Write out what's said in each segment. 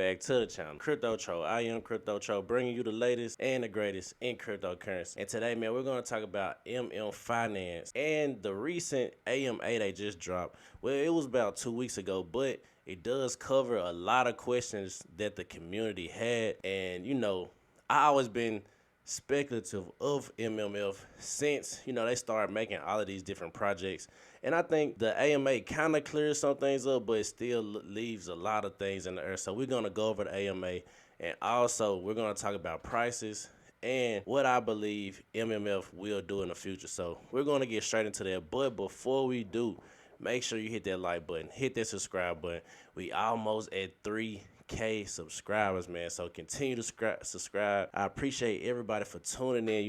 back to the channel, Crypto Troll. I am Crypto Troll, bringing you the latest and the greatest in cryptocurrency. And today, man, we're going to talk about mm.finance and the recent AMA they just dropped. Well, it was about 2 weeks ago, but it does cover a lot of questions that the community had. And, I always been speculative of MMF since they started making all of these different projects, and I think the AMA kind of clears some things up, but it still leaves a lot of things in the air. So we're gonna go over the AMA, and also we're gonna talk about prices and what I believe MMF will do in the future. So we're gonna get straight into that, but before we do, make sure you hit that like button, hit that subscribe button. We almost at 3K subscribers, man, so continue to subscribe. I appreciate everybody for tuning in.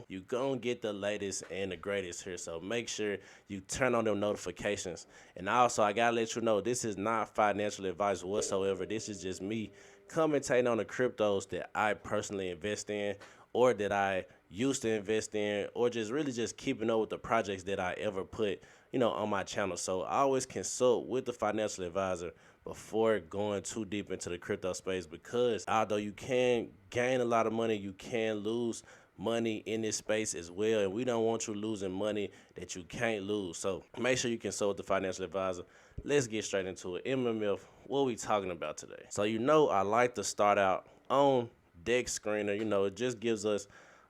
You gonna get the latest and the greatest here, so make sure you turn on them notifications. And also, I gotta let you know, this is not financial advice whatsoever. This is just me commentating on the cryptos that I personally invest in, or that I used to invest in, or just keeping up with the projects that I ever put on my channel. So I always consult with the financial advisor before going too deep into the crypto space, because although you can gain a lot of money, you can lose money in this space as well, and we don't want you losing money that you can't lose. So make sure you consult with the financial advisor. Let's get straight into it. MMF, what we talking about today? So I like to start out on Dex Screener. It just gives us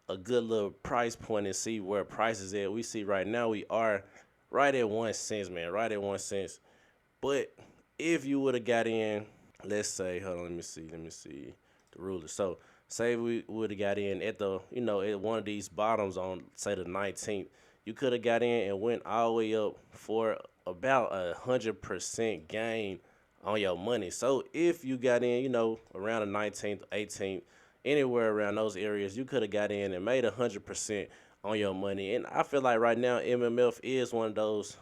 a good little price point and see where price is at. We see right now we are right at 1 cent, man, right at 1 cent. But if you would have got in, let's say, hold on, let me see the ruler. So say we would have got in at the, at one of these bottoms on, say, the 19th, you could have got in and went all the way up for about 100% gain on your money. So if you got in, around the 19th, 18th, anywhere around those areas, you could have got in and made 100% on your money. And I feel like right now MMF is one of those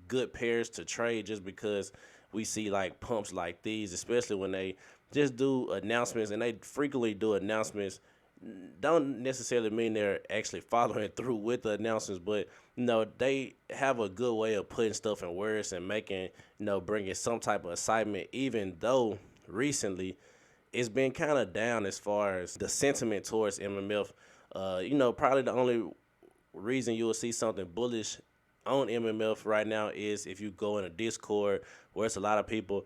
good pairs to trade, just because we see like pumps like these, especially when they just do announcements, and they frequently do announcements. Don't necessarily mean they're actually following through with the announcements, but they have a good way of putting stuff in words and making, bringing some type of excitement, even though recently it's been kind of down as far as the sentiment towards MMF. Probably the only reason you will see something bullish on MMF right now is if you go in a Discord where it's a lot of people,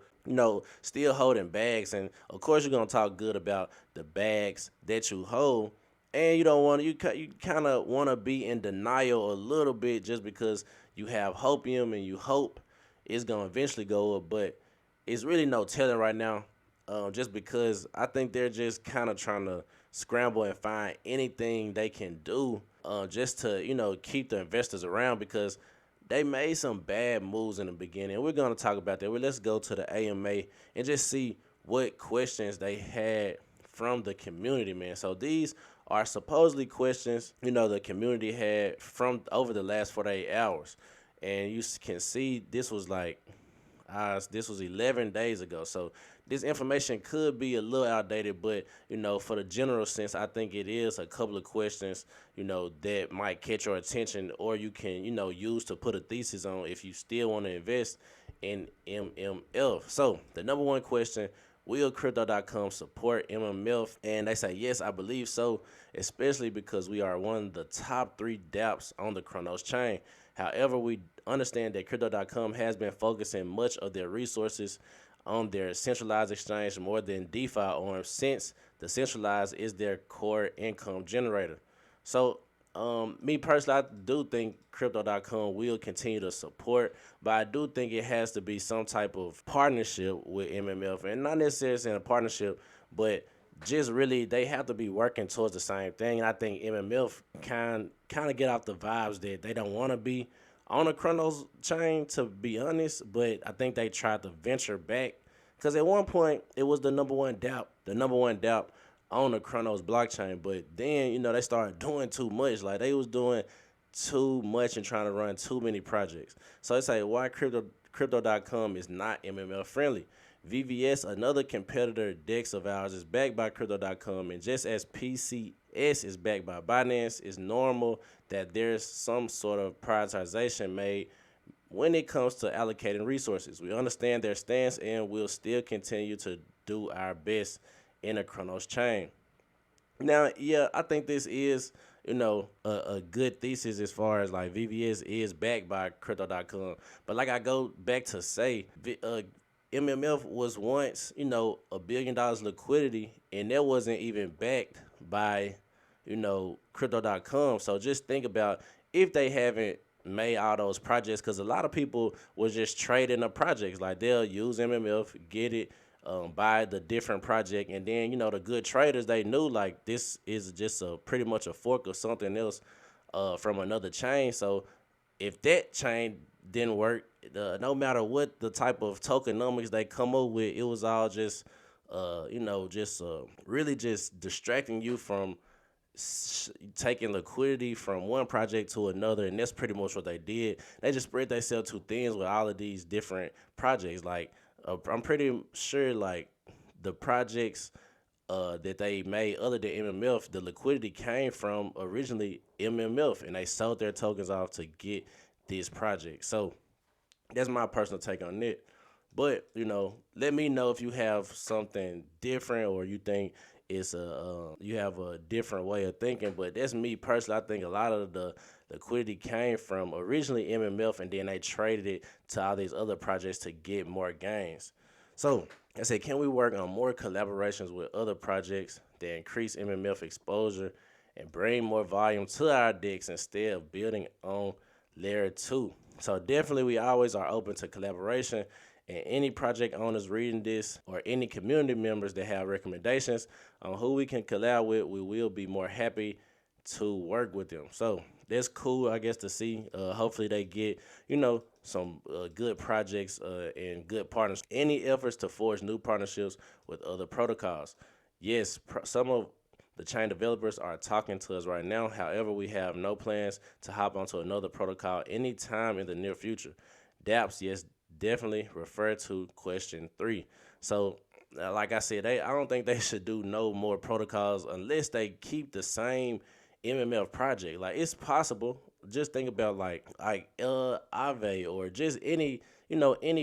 still holding bags. And of course, you're going to talk good about the bags that you hold. And you kind of want to be in denial a little bit, just because you have hopium and you hope it's going to eventually go up. But it's really no telling right now. Just because I think they're just kind of trying to scramble and find anything they can do just to, keep the investors around, because they made some bad moves in the beginning. We're going to talk about that. Well, let's go to the AMA and just see what questions they had from the community, man. So these are supposedly questions, the community had from over the last 48 hours. And you can see this was 11 days ago. So this information could be a little outdated, but, for the general sense, I think it is a couple of questions, that might catch your attention, or you can, use to put a thesis on if you still want to invest in MMF. So the number one question: will Crypto.com support MMF? And they say, yes, I believe so, especially because we are one of the top 3 dApps on the Cronos chain. However, we understand that Crypto.com has been focusing much of their resources on their centralized exchange more than DeFi arm, since the centralized is their core income generator. So me personally, I do think Crypto.com will continue to support, but I do think it has to be some type of partnership with MMF, and not necessarily in a partnership, but just really they have to be working towards the same thing. And I think MMF kind of get off the vibes that they don't want to be on the Cronos chain, to be honest, but I think they tried to venture back, because at one point it was the number one dApp on the Cronos blockchain. But then, they started doing too much. Like, they was doing too much and trying to run too many projects. So it's like, why Crypto.com is not MMF friendly? VVS, another competitor DEX of ours, is backed by Crypto.com, and just as PCS is backed by Binance, it's normal that there's some sort of prioritization made when it comes to allocating resources. We understand their stance and will still continue to do our best in the Cronos chain. Now, yeah, I think this is, a good thesis as far as like VVS is backed by crypto.com. But like I go back to say, MMF was once, $1 billion liquidity, and that wasn't even backed by, crypto.com. So just think about if they haven't made all those projects, because a lot of people was just trading the projects. Like they'll use MMF, get it, buy the different project, and then the good traders, they knew like this is just a pretty much a fork of something else from another chain. So if that chain didn't work, no matter what the type of tokenomics they come up with, it was all just really just distracting you from taking liquidity from one project to another, and that's pretty much what they did. They just spread themselves too thin with all of these different projects. Like I'm pretty sure like the projects that they made other than MMF, the liquidity came from originally MMF, and they sold their tokens off to get this project. So that's my personal take on it. But let me know if you have something different, or you think it's you have a different way of thinking. But that's me personally. I think a lot of the liquidity came from originally MMF, and then they traded it to all these other projects to get more gains. So I said, can we work on more collaborations with other projects that increase MMF exposure and bring more volume to our DEX instead of building on layer 2? So definitely we always are open to collaboration, and any project owners reading this or any community members that have recommendations on who we can collab with, we will be more happy to work with them. So that's cool, I guess, to see. Hopefully they get, some good projects and good partners. Any efforts to forge new partnerships with other protocols? Yes, some of the chain developers are talking to us right now. However, we have no plans to hop onto another protocol anytime in the near future. dApps, yes, definitely refer to question 3. So, like I said, I don't think they should do no more protocols unless they keep the same MMF project. Like it's possible. Just think about like Aave or just any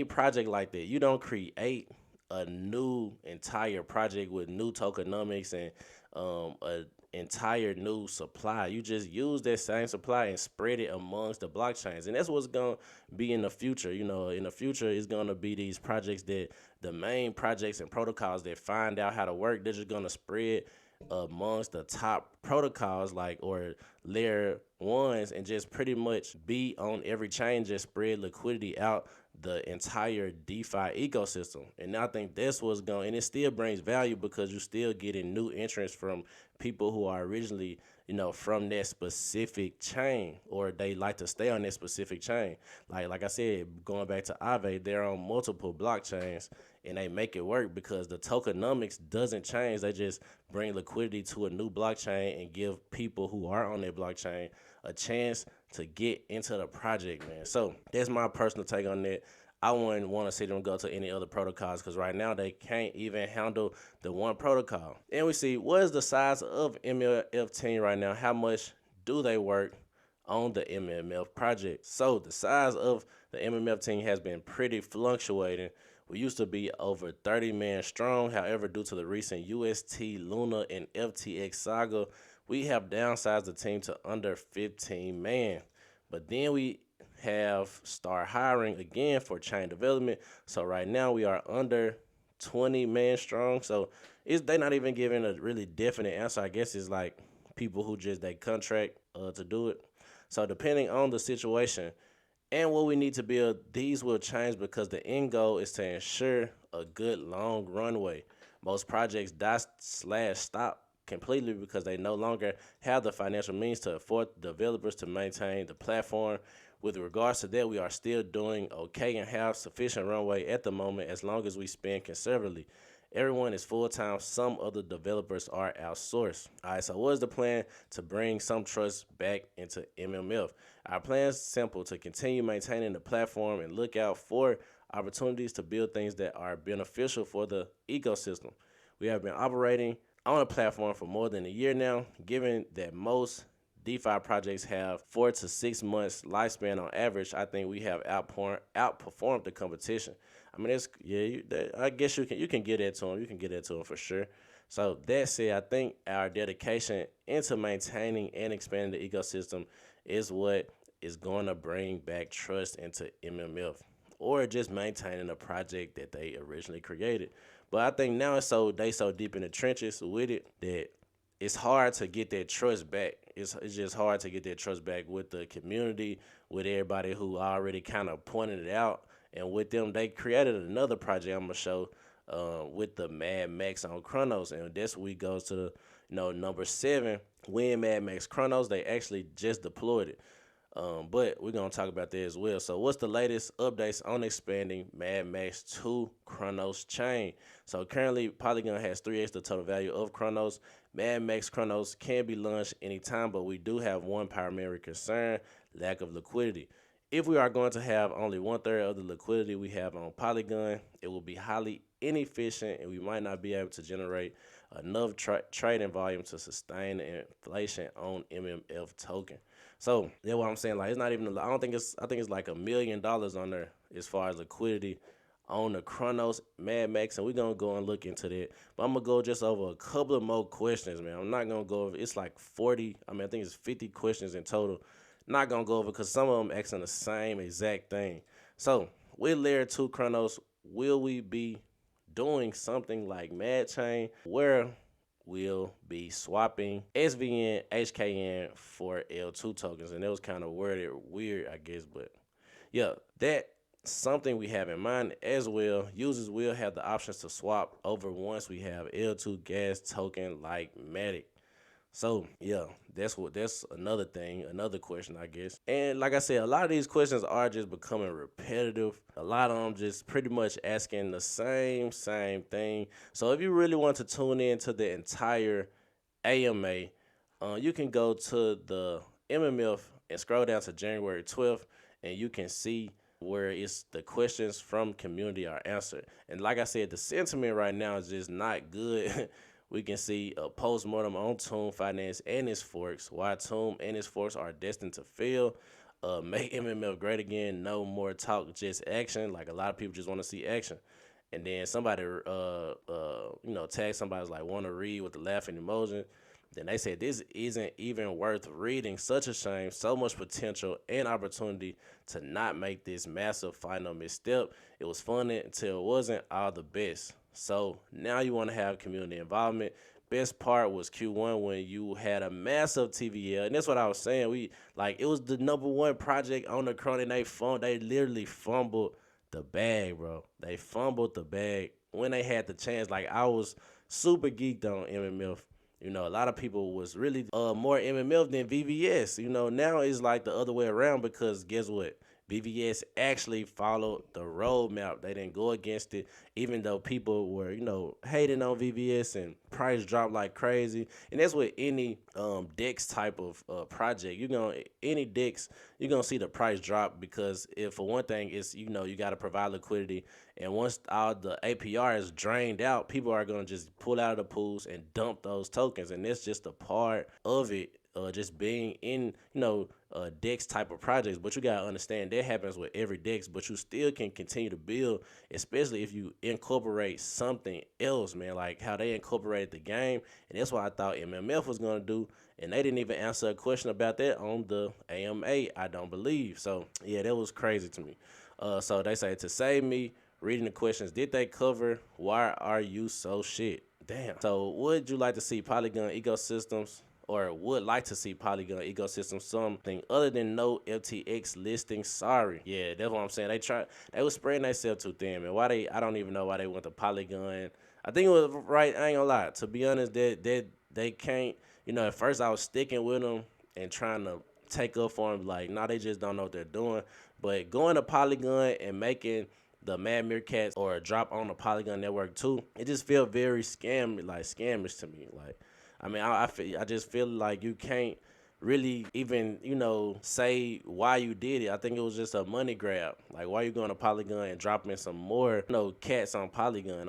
project like that. You don't create a new entire project with new tokenomics and a entire new supply. You just use that same supply and spread it amongst the blockchains, and that's what's gonna be in the future. In the future, it's gonna be these projects that the main projects and protocols that find out how to work. They're just gonna spread amongst the top protocols, like, or layer ones, and just pretty much be on every chain, just spread liquidity out the entire DeFi ecosystem. And I think that's what's going, and it still brings value because you're still getting new entrants from people who are originally, from that specific chain, or they like to stay on that specific chain. Like I said, going back to Aave, they're on multiple blockchains, and they make it work because the tokenomics doesn't change. They just bring liquidity to a new blockchain and give people who are on that blockchain a chance to get into the project, man. So that's my personal take on that. I wouldn't want to see them go to any other protocols because right now they can't even handle the one protocol. And we see, what is the size of MMF team right now? How much do they work on the MMF project? So the size of the MMF team has been pretty fluctuating. We used to be over 30 men strong. However, due to the recent UST, Luna, and FTX saga, we have downsized the team to under 15 man. But then we have start hiring again for chain development. So right now we are under 20 man strong. So they're not even giving a really definite answer. I guess it's like people who just they contract to do it. So depending on the situation and what we need to build, these will change because the end goal is to ensure a good long runway. Most projects die/stop completely because they no longer have the financial means to afford developers to maintain the platform. With regards to that, we are still doing okay and have sufficient runway at the moment as long as we spend conservatively. Everyone is full-time. Some other developers are outsourced. All right, so what is the plan to bring some trust back into MMF? Our plan is simple: to continue maintaining the platform and look out for opportunities to build things that are beneficial for the ecosystem. We have been operating on a platform for more than a year now. Given that most DeFi projects have 4 to 6 months lifespan on average, I think we have outperformed the competition. I mean, it's yeah. I guess you can get that to them. You can get that to them for sure. So that said, I think our dedication into maintaining and expanding the ecosystem is what is going to bring back trust into MMF, or just maintaining a project that they originally created. But I think now they so deep in the trenches with it that it's hard to get that trust back. It's just hard to get that trust back with the community, with everybody who already kind of pointed it out, and with them they created another project I'm gonna show with the Mad Max on Chronos, and this week goes to the number 7. When Mad Max Chronos, they actually just deployed it. But we're gonna talk about that as well. So, what's the latest updates on expanding Mad Max to Chronos chain? So, currently, Polygon has 3x the total value of Chronos. Mad Max Chronos can be launched anytime, but we do have one primary concern: lack of liquidity. If we are going to have only 1/3 of the liquidity we have on Polygon, it will be highly inefficient, and we might not be able to generate enough trading volume to sustain the inflation on MMF token. So that's what I'm saying. Like, it's not even. I don't think it's. I think it's like $1 million on there as far as liquidity on the Chronos Mad Max, and we're gonna go and look into that. But I'm gonna go just over a couple of more questions, man. I'm not gonna go over. It's like 40. I mean, I think it's 50 questions in total. Not gonna go over because some of them asking the same exact thing. So with Layer 2 Chronos, will we be doing something like Mad Chain, where we'll be swapping SVN, HKN for L2 tokens? And that was kind of worded weird, I guess, but yeah, that something we have in mind as well. Users will have the options to swap over once we have L2 gas token like Matic. So yeah, that's another thing, another question, I guess. And like I said, a lot of these questions are just becoming repetitive. A lot of them just pretty much asking the same thing. So if you really want to tune in to the entire AMA, you can go to the MMF and scroll down to January 12th, and you can see where it's the questions from community are answered. And like I said, the sentiment right now is just not good. We can see a postmortem on Tomb Finance and its forks, why Tomb and its forks are destined to fail. Make MMF great again, no more talk, just action. Like, a lot of people just want to see action. And then somebody, tag somebody's like, want to read with the laughing emoji. Then they said, this isn't even worth reading. Such a shame. So much potential and opportunity to not make this massive final misstep. It was fun until it wasn't. All the best. So now you want to have community involvement. Best part was Q1 when you had a massive TVL, and that's what I was saying. It was the #1 project on the Cronos. They literally fumbled the bag, bro. They fumbled the bag when they had the chance. Like, I was super geeked on MMF. A lot of people was really more MMF than VVS. Now it's like the other way around, because guess what? VVS actually followed the roadmap. They didn't go against it, even though people were, hating on VVS and price dropped like crazy. And that's with any DEX type of project. Any DEX, you're gonna see the price drop, because if for one thing, it's you got to provide liquidity, and once all the APR is drained out, people are gonna just pull out of the pools and dump those tokens, and that's just a part of it. Just being in, DEX type of projects. But you gotta understand that happens with every DEX, but you still can continue to build, especially if you incorporate something else, man, like how they incorporated the game. And that's what I thought MMF was gonna do. And they didn't even answer a question about that on the AMA, I don't believe. So yeah, that was crazy to me. So they say, to save me reading the questions, did they cover why are you so shit? Damn. So would you like to see Polygon ecosystems, or would like to see Polygon ecosystem something other than no FTX listing? Sorry. Yeah, that's what I'm saying. They was spreading themselves too thin, man. I don't even know why they went to Polygon. I think it was right. I ain't gonna lie. To be honest, they can't. At first I was sticking with them and trying to take up for them. Like, nah, they just don't know what they're doing. But going to Polygon and making the Mad Meerkats or a drop on the Polygon network too, it just felt very scamish to me. Like, I mean, I just feel like you can't really even, say why you did it. I think it was just a money grab. Like, why you going to Polygon and dropping some more, cats on Polygon?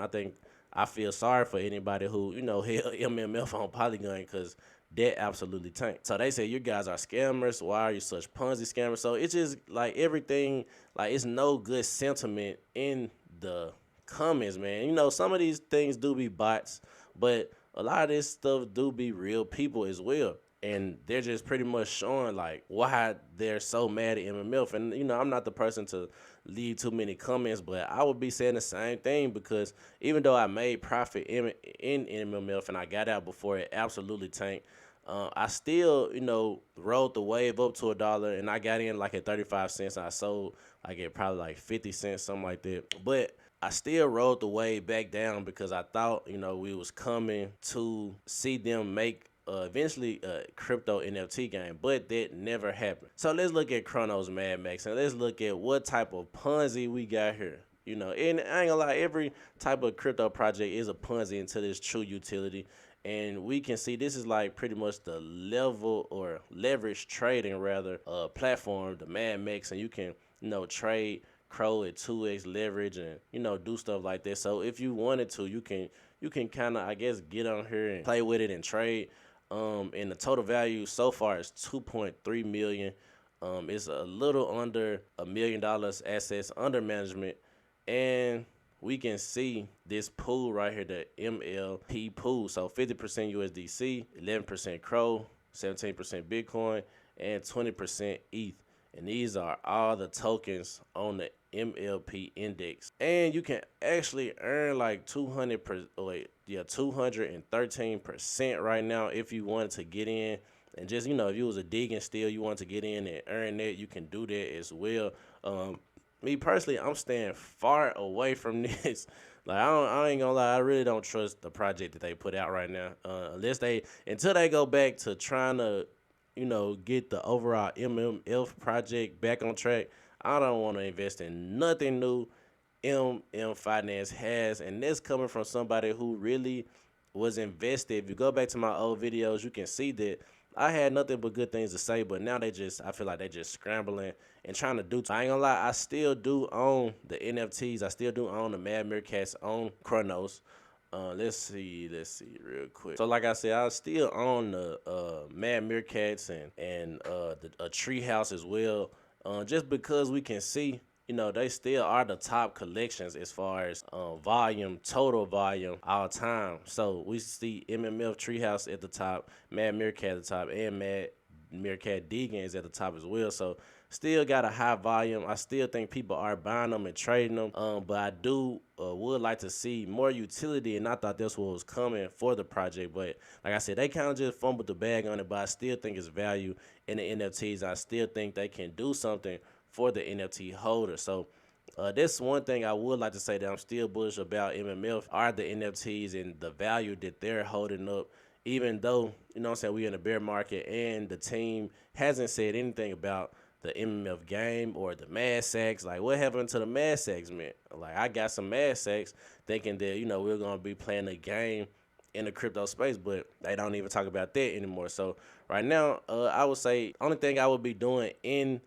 I feel sorry for anybody who, held MMF on Polygon, because that absolutely tanked. So they say you guys are scammers. Why are you such Ponzi scammers? So it's just like everything, like, it's no good sentiment in the comments, man. You know, some of these things do be bots, but a lot of this stuff do be real people as well. And they're just pretty much showing like why they're so mad at MMF. And you know, I'm not the person to leave too many comments, but I would be saying the same thing because even though I made profit in MMF and I got out before it absolutely tanked, I still, you know, rode the wave up to $1 and I got in like at 35 cents. I sold like at probably like 50 cents, something like that. But I still rode the wave back down because I thought, you know, we was coming to see them make eventually a crypto NFT game, but that never happened. So let's look at Cronos MadMex and let's look at what type of Ponzi we got here. You know, and I ain't gonna lie, every type of crypto project is a Ponzi until it's true utility. And we can see this is like pretty much the level or leverage trading rather platform, the MadMex, and you can, you know, trade Crow at 2x leverage and, you know, do stuff like that. So if you wanted to, you can kind of, I guess, get on here and play with it and trade. And the total value so far is 2.3 million. It's a little under $1 million assets under management, and we can see this pool right here, the MLP pool. So 50% USDC, 11% Crow, 17% Bitcoin, and 20% ETH. And these are all the tokens on the MLP index. And you can actually earn like 213% right now if you wanted to get in. And just, you know, if you was a dig and still you want to get in and earn that, you can do that as well. Me personally, I'm staying far away from this. Like I ain't gonna lie, I really don't trust the project that they put out right now. Until they go back to trying to, you know, get the overall MMF project back on track. I don't want to invest in nothing new Finance has, and this coming from somebody who really was invested. If you go back to my old videos, you can see that I had nothing but good things to say, but now I feel like they just scrambling and trying to do. I ain't gonna lie, I still do own the NFTs. I still do own the Mad Meerkats on Cronos. Let's see real quick. So like I said, I still own the Mad Meerkats and a Treehouse as well. Just because we can see, you know, they still are the top collections as far as volume, total volume, all time. So we see MMF Treehouse at the top, Mad Meerkat at the top, and Mad Meerkat Deegan is at the top as well. So still got a high volume. I still think people are buying them and trading them. But I do would like to see more utility, and I thought that's what was coming for the project. But like I said, they kind of just fumbled the bag on it. But I still think it's value in the NFTs. I still think they can do something for the NFT holder. So that's one thing I would like to say that I'm still bullish about MMF are the NFTs and the value that they're holding up. Even though, you know what I'm saying, we're in a bear market and the team hasn't said anything about the MMF game or the Mad Sacks. Like, what happened to the Mad Sacks, man? Like, I got some Mad Sacks thinking that, you know, we're going to be playing a game in the crypto space, but they don't even talk about that anymore. So right now, I would say only thing I would be doing in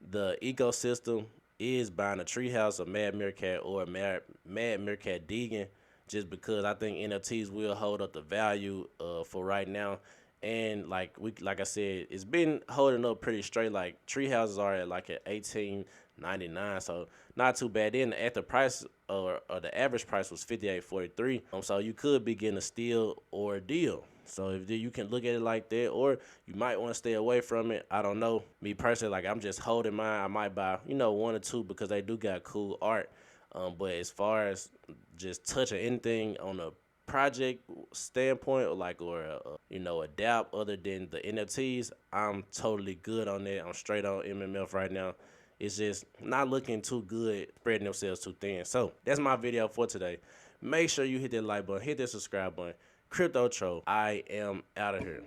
the ecosystem is buying a Treehouse, a Mad Meerkat, or a Mad Meerkat Deegan, just because I think NFTs will hold up the value for right now. And like I said, it's been holding up pretty straight. Like Treehouses are at like at $18.99, so not too bad. Then at the price or the average price was $58.43. So you could be getting a steal or a deal. So if you can look at it like that, or you might want to stay away from it. I don't know. Me personally, like I'm just holding mine. I might buy, you know, one or two because they do got cool art. But as far as just touching anything on a project standpoint or you know, adapt other than the NFTs, I'm totally good on that. I'm straight on MMF right now. It's just not looking too good, spreading themselves too thin. So that's my video for today. Make sure you hit that like button, hit that subscribe button. Crypto Troll, I am out of here.